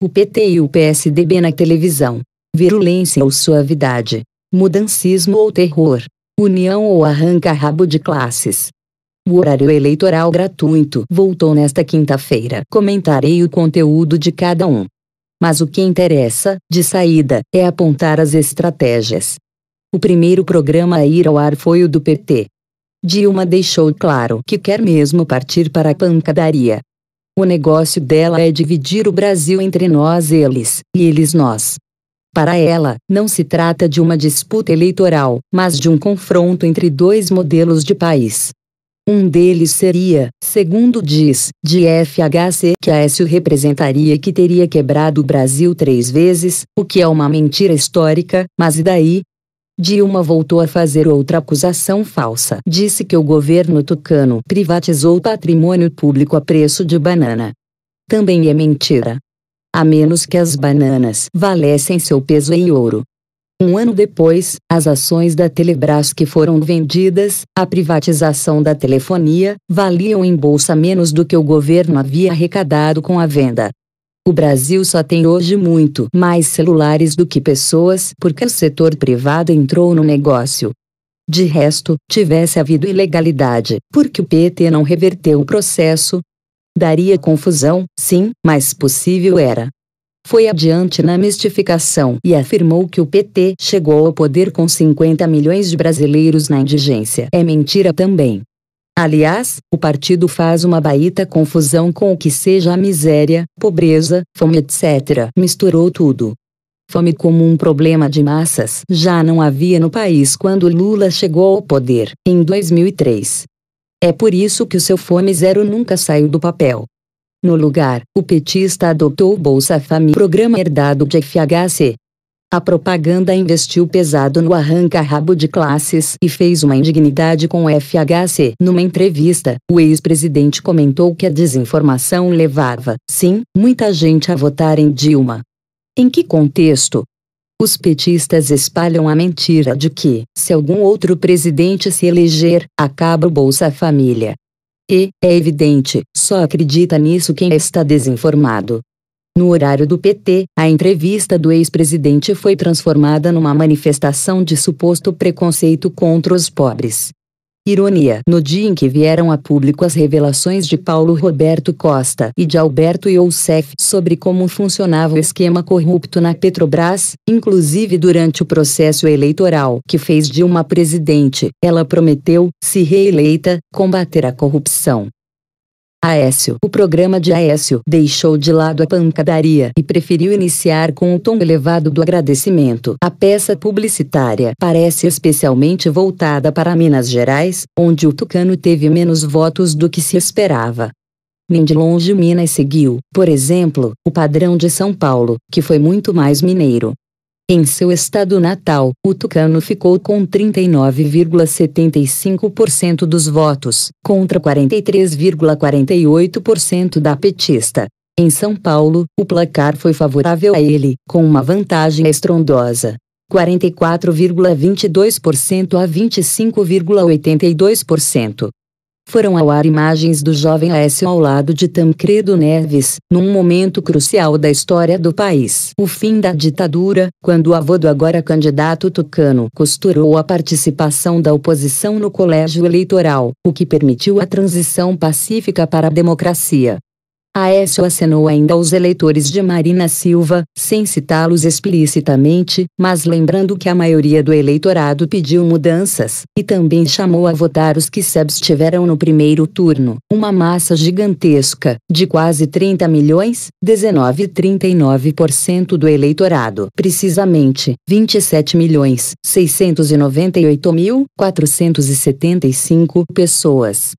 O PT e o PSDB na televisão. Virulência ou suavidade. Mudancismo ou terror. União ou arranca-rabo de classes. O horário eleitoral gratuito voltou nesta quinta-feira. Comentarei o conteúdo de cada um. Mas o que interessa, de saída, é apontar as estratégias. O primeiro programa a ir ao ar foi o do PT. Dilma deixou claro que quer mesmo partir para a pancadaria. O negócio dela é dividir o Brasil entre nós eles, e eles nós. Para ela, não se trata de uma disputa eleitoral, mas de um confronto entre dois modelos de país. Um deles seria, segundo diz, de FHC, que Aécio representaria, que teria quebrado o Brasil 3 vezes, o que é uma mentira histórica, mas e daí? Dilma voltou a fazer outra acusação falsa. Disse que o governo tucano privatizou patrimônio público a preço de banana. Também é mentira. A menos que as bananas valessem seu peso em ouro. Um ano depois, as ações da Telebrás que foram vendidas, a privatização da telefonia, valiam em bolsa menos do que o governo havia arrecadado com a venda. O Brasil só tem hoje muito mais celulares do que pessoas porque o setor privado entrou no negócio. De resto, tivesse havido ilegalidade, porque o PT não reverteu o processo. Daria confusão, sim, mas possível era. Foi adiante na mistificação e afirmou que o PT chegou ao poder com 50 milhões de brasileiros na indigência. É mentira também. Aliás, o partido faz uma baita confusão com o que seja a miséria, pobreza, fome etc. Misturou tudo. Fome como um problema de massas já não havia no país quando Lula chegou ao poder, em 2003. É por isso que o seu Fome Zero nunca saiu do papel. No lugar, o petista adotou o Bolsa Família, programa herdado de FHC. A propaganda investiu pesado no arranca-rabo de classes e fez uma indignidade com o FHC. Numa entrevista, o ex-presidente comentou que a desinformação levava, sim, muita gente a votar em Dilma. Em que contexto? Os petistas espalham a mentira de que, se algum outro presidente se eleger, acaba o Bolsa Família. E, é evidente, só acredita nisso quem está desinformado. No horário do PT, a entrevista do ex-presidente foi transformada numa manifestação de suposto preconceito contra os pobres. Ironia. No dia em que vieram a público as revelações de Paulo Roberto Costa e de Alberto Youssef sobre como funcionava o esquema corrupto na Petrobras, inclusive durante o processo eleitoral que fez Dilma presidente, ela prometeu, se reeleita, combater a corrupção. Aécio. O programa de Aécio deixou de lado a pancadaria e preferiu iniciar com o tom elevado do agradecimento. A peça publicitária parece especialmente voltada para Minas Gerais, onde o tucano teve menos votos do que se esperava. Nem de longe Minas seguiu, por exemplo, o padrão de São Paulo, que foi muito mais mineiro. Em seu estado natal, o tucano ficou com 39,75% dos votos, contra 43,48% da petista. Em São Paulo, o placar foi favorável a ele, com uma vantagem estrondosa. 44,22% a 25,82%. Foram ao ar imagens do jovem Aécio ao lado de Tancredo Neves, num momento crucial da história do país. O fim da ditadura, quando o avô do agora candidato tucano costurou a participação da oposição no colégio eleitoral, o que permitiu a transição pacífica para a democracia. Aécio acenou ainda aos eleitores de Marina Silva, sem citá-los explicitamente, mas lembrando que a maioria do eleitorado pediu mudanças, e também chamou a votar os que se abstiveram no primeiro turno, uma massa gigantesca, de quase 30 milhões, 19,39% do eleitorado, precisamente, 27.698.475 pessoas.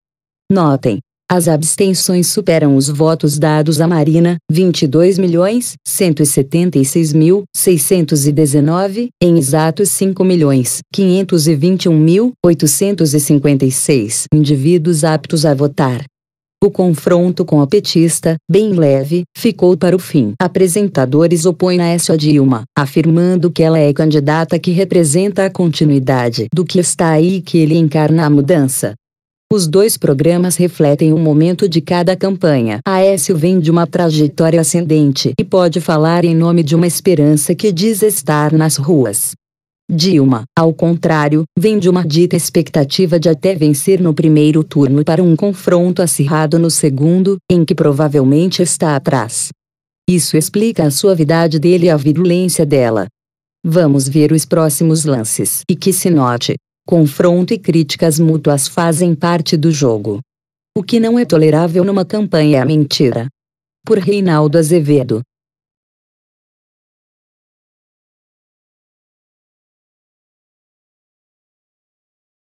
Notem. As abstenções superam os votos dados a Marina, 22.176.619, em exatos 5.521.856 indivíduos aptos a votar. O confronto com a petista, bem leve, ficou para o fim. Apresentadores opõem Aécio a Dilma, afirmando que ela é candidata que representa a continuidade do que está aí e que ele encarna a mudança. Os dois programas refletem o momento de cada campanha. Aécio vem de uma trajetória ascendente e pode falar em nome de uma esperança que diz estar nas ruas. Dilma, ao contrário, vem de uma dita expectativa de até vencer no primeiro turno para um confronto acirrado no segundo, em que provavelmente está atrás. Isso explica a suavidade dele e a virulência dela. Vamos ver os próximos lances. E que se note, confronto e críticas mútuas fazem parte do jogo. O que não é tolerável numa campanha é a mentira. Por Reinaldo Azevedo.